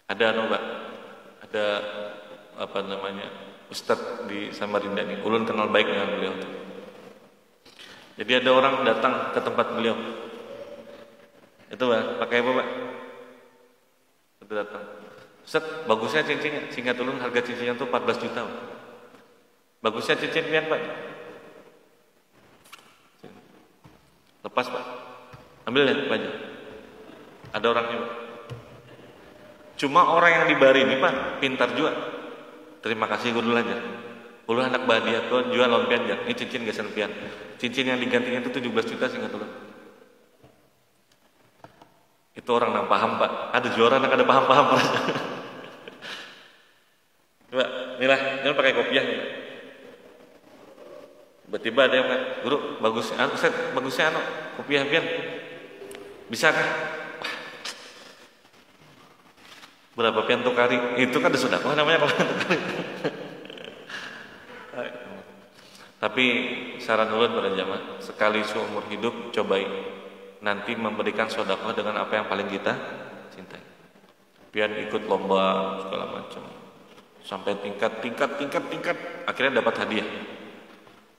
Ada Pak, ada apa namanya Ustadz di Samarinda nih, ulun kenal baik dengan beliau. Jadi ada orang datang ke tempat beliau, itu Pak, pakai apa Pak? Itu datang, Ustaz, bagusnya cincinnya, singkat ulun harga cincinnya tuh 14 juta Pak. Bagusnya cincin pian Pak, lepas Pak, ambil ya Pak aja. Ada orangnya Pak. Cuma orang yang dibari ini Pak pintar juga. Terima kasih gue dulu aja. Ulu anak bahagia tuh jual lawan pian ya. Ini cincin gesan pian. Cincin yang digantinya itu 17 juta singkat dulu. Itu orang yang paham Pak. Ada juara anak ada paham-paham Pak. Coba, inilah, ini pakai kopiah nih. Tiba-tiba ada yang bilang, guru bagusnya, Ustaz, bagusnya kopiah pian. Bisa kan? Berapa pian tukari? Itu kan sudah kok namanya kalau tukari. Tapi saran ulun pada jamaah, sekali seumur hidup cobai nanti memberikan sedekah dengan apa yang paling kita cintai. Pian ikut lomba segala macam. Sampai tingkat akhirnya dapat hadiah.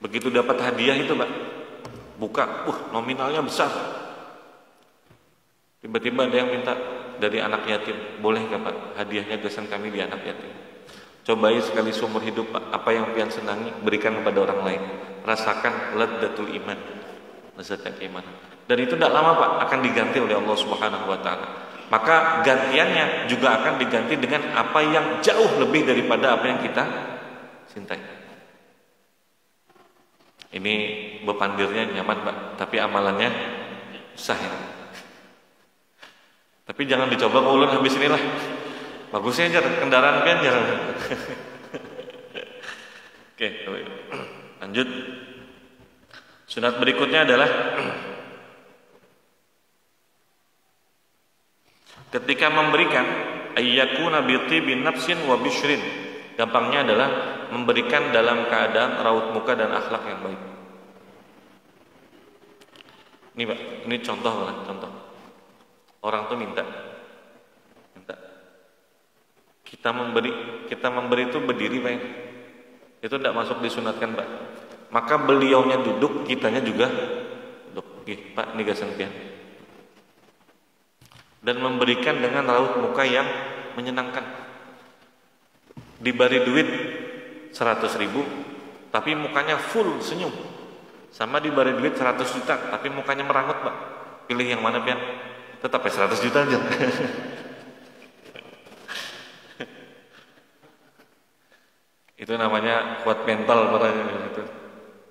Begitu dapat hadiah itu, Pak, buka, nominalnya besar. Tiba-tiba ada yang minta dari anak yatim, boleh nggak Pak hadiahnya gesan kami di anak yatim. Cobai sekali seumur hidup Pak, apa yang pian senangi berikan kepada orang lain. Rasakan ladzatul iman, lezatnya keimanan. Dan itu tidak lama Pak akan diganti oleh Allah Subhanahu Wa Taala. Maka gantiannya juga akan diganti dengan apa yang jauh lebih daripada apa yang kita cintai. Ini bepandirnya nyaman Pak, tapi amalannya susah ya. Tapi jangan dicoba ke ulun habis inilah. Bagusnya aja kendaraan pian jarang. Oke, lanjut. Sunat berikutnya adalah ketika memberikan ayyakuna bi bin nafsin wa bisyrin. Gampangnya adalah memberikan dalam keadaan raut muka dan akhlak yang baik. Ini Pak, ini contoh. Orang tuh minta. Kita memberi itu berdiri Pak. Itu tidak masuk disunatkan Pak. Maka beliaunya duduk, kitanya juga duduk. Pak, ini gasan pian. Dan memberikan dengan raut muka yang menyenangkan. Diberi duit 100.000, tapi mukanya full senyum. Sama diberi duit 100 juta, tapi mukanya merangut Pak. Pilih yang mana pian? Tetap 100 juta aja. Itu namanya kuat mental para itu.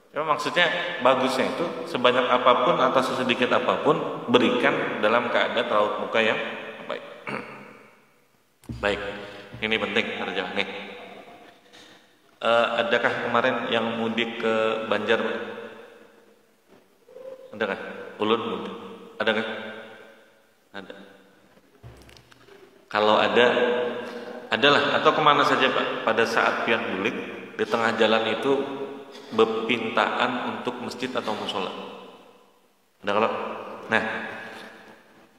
Ya, maksudnya bagusnya itu sebanyak apapun atau sesedikit apapun berikan dalam keadaan raut muka yang baik. Baik, ini penting terjawab nih. Adakah kemarin yang mudik ke Banjar? Adakah? Ulun mudik. Adakah? Ada. Kalau ada, adalah atau kemana saja Pak? Pada saat pian mudik di tengah jalan itu bepintaan untuk masjid atau musola. Ada kalau? Nah,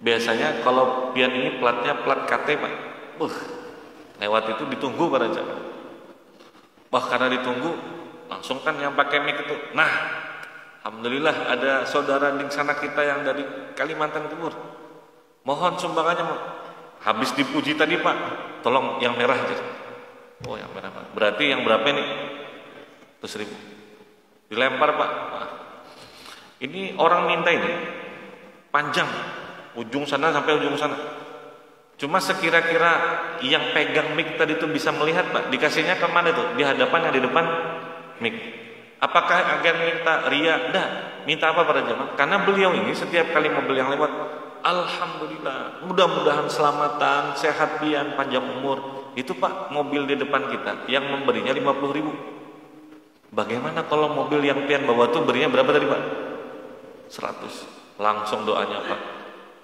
biasanya kalau pian ini platnya plat KT Pak. Lewat itu ditunggu pada jalan. Karena ditunggu langsung kan yang pakai mic itu. Nah, alhamdulillah ada saudara di sana kita yang dari Kalimantan Timur. Mohon sumbangannya, habis dipuji tadi Pak. Tolong yang merah aja. Oh, yang merah Pak. Berarti yang berapa ini? 100.000. Dilempar Pak. Ini orang minta ini panjang, ujung sana sampai ujung sana. Cuma sekira-kira yang pegang mic tadi itu bisa melihat Pak, dikasihnya ke mana itu? Di hadapan yang di depan mic. Apakah agar minta ria? Enggak. Minta apa para jemaah? Karena beliau ini setiap kali mobil yang lewat, alhamdulillah, mudah-mudahan selamatan, sehat pian, panjang umur. Itu Pak, mobil di depan kita yang memberinya 50.000. Bagaimana kalau mobil yang pian bawa tuh berinya berapa tadi Pak? 100. Langsung doanya Pak,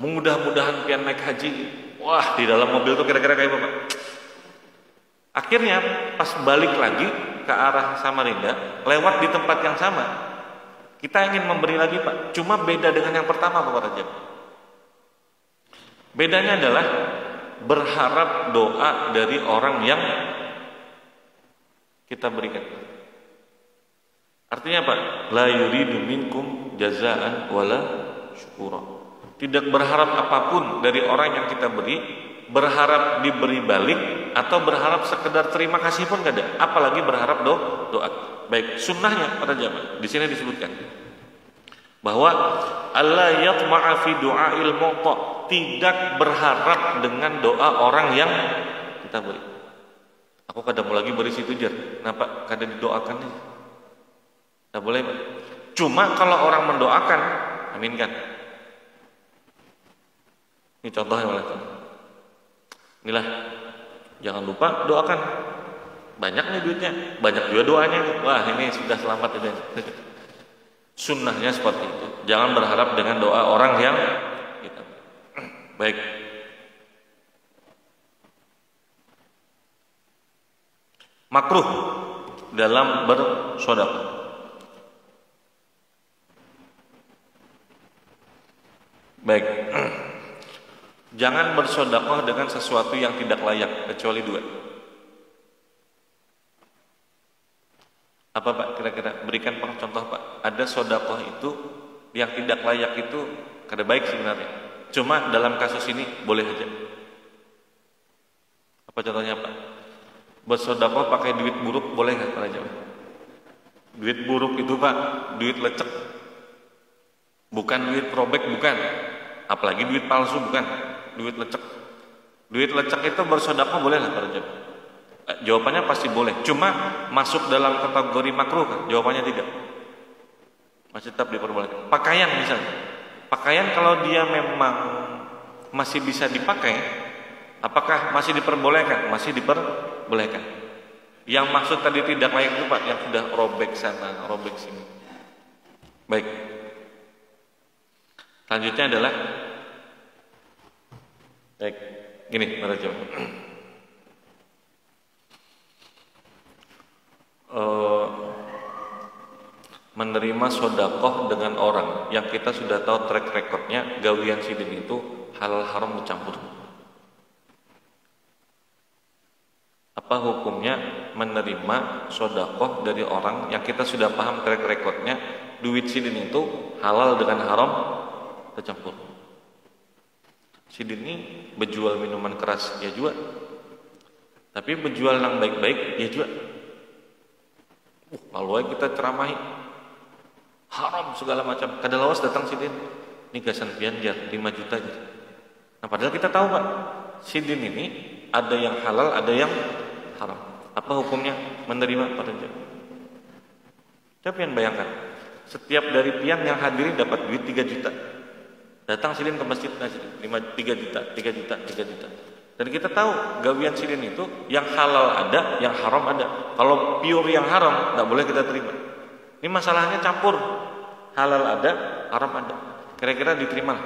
mudah-mudahan pian naik haji. Wah, di dalam mobil tuh kira-kira kayak apa Pak? Akhirnya pas balik lagi ke arah Samarinda, lewat di tempat yang sama, kita ingin memberi lagi Pak. Cuma beda dengan yang pertama Pak Rajab. Bedanya adalah berharap doa dari orang yang kita berikan. Artinya apa? La yuridu minkum jazaan wala syukura. Tidak berharap apapun dari orang yang kita beri, berharap diberi balik atau berharap sekedar terima kasih pun gak ada, apalagi berharap doa. Baik, sunnahnya pada jamaah di sini disebutkan bahwa Allah yatma'a fi du'ail mu'ta, tidak berharap dengan doa orang yang kita beri. Aku kadang mau lagi beri situ jar, kenapa kadang didoakan nih? Tidak boleh, Pak. Cuma kalau orang mendoakan, aminkan. Ini contohnya oleh inilah, jangan lupa doakan. Banyak nih duitnya, banyak juga doanya. Wah, ini sudah selamat ya. Sunnahnya seperti itu. Jangan berharap dengan doa orang yang kita. Baik. Makruh dalam bersedekah. Baik. Jangan bersedekah dengan sesuatu yang tidak layak kecuali dua. Apa Pak kira-kira? Berikan contoh Pak. Ada sedekah itu yang tidak layak itu kada baik sebenarnya. Cuma dalam kasus ini boleh aja. Apa contohnya Pak? Bersedekah pakai duit buruk boleh nggak para jamaah? Duit buruk itu Pak, duit lecek. Bukan duit robek, bukan. Apalagi duit palsu, bukan. Duit lecek. Duit lecek itu bersedekah boleh nggak para jamaah? Jawabannya pasti boleh. Cuma masuk dalam kategori makruh kan? Jawabannya tidak. Masih tetap diperbolehkan. Pakaian misalnya. Pakaian kalau dia memang masih bisa dipakai, apakah masih diperbolehkan? Masih diperbolehkan. Yang maksud tadi tidak layak itu Pak, yang sudah robek sana, robek sini. Baik. Selanjutnya adalah baik. Gini, para jemaah. Menerima sedekah dengan orang yang kita sudah tahu track recordnya gawian sidin itu halal haram bercampur. Apa hukumnya menerima sedekah dari orang yang kita sudah paham track recordnya duit sidin itu halal dengan haram tercampur? Sidin ini berjual minuman keras ya juga, tapi berjual yang baik-baik ya juga. Kalau kita ceramahi haram segala macam, kada lawas datang sidin ini gasan pian jar 5 juta jar. Nah padahal kita tahu Pak, sidin ini ada yang halal ada yang haram. Apa hukumnya menerima pada jar? Coba pian bayangkan, setiap dari pian yang hadirin dapat duit 3 juta, datang sidin ke masjid ngasih 3 juta 3 juta 3 juta. Dan kita tahu gawian sidin itu yang halal ada, yang haram ada. Kalau pure yang haram tidak boleh kita terima. Ini masalahnya campur, halal ada, haram ada. Kira-kira diterima?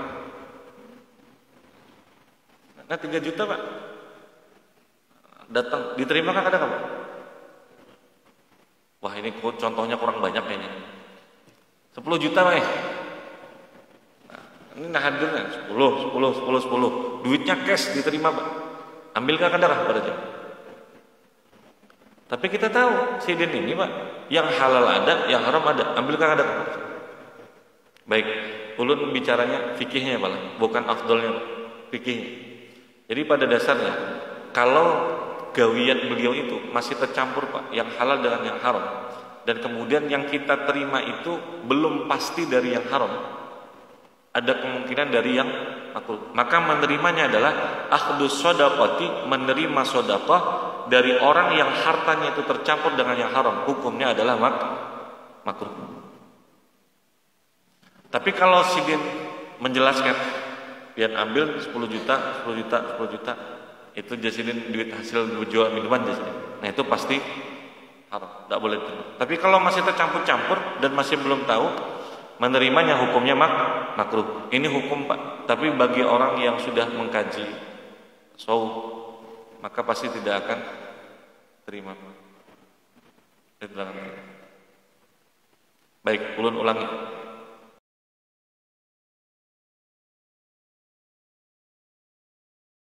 Nah 3 juta Pak, datang diterima kan ada Pak? Wah ini contohnya kurang banyak kayaknya. 10 juta Pak. Ini nah hadirnya 10. Duitnya cash diterima Pak. Ambilkah kadarah pada jam. Tapi kita tahu sidin ini Pak, yang halal ada, yang haram ada. Ambilkah kadarah. Baik, ulun bicaranya fikihnya malah, bukan afdolnya fikihnya. Jadi pada dasarnya kalau gawian beliau itu masih tercampur Pak, yang halal dengan yang haram, dan kemudian yang kita terima itu belum pasti dari yang haram, ada kemungkinan dari yang makruh, maka menerimanya adalah akhdus shadaqati, menerima sedekah dari orang yang hartanya itu tercampur dengan yang haram, hukumnya adalah makruh. Tapi kalau sidin menjelaskan pian ambil 10 juta itu jasidin duit hasil jual minuman jasidin, nah itu pasti haram, tidak boleh terima. Tapi kalau masih tercampur-campur dan masih belum tahu, menerimanya hukumnya makruh. Ini hukum Pak. Tapi bagi orang yang sudah mengkaji maka pasti tidak akan terima. Baik, ulun ulangi.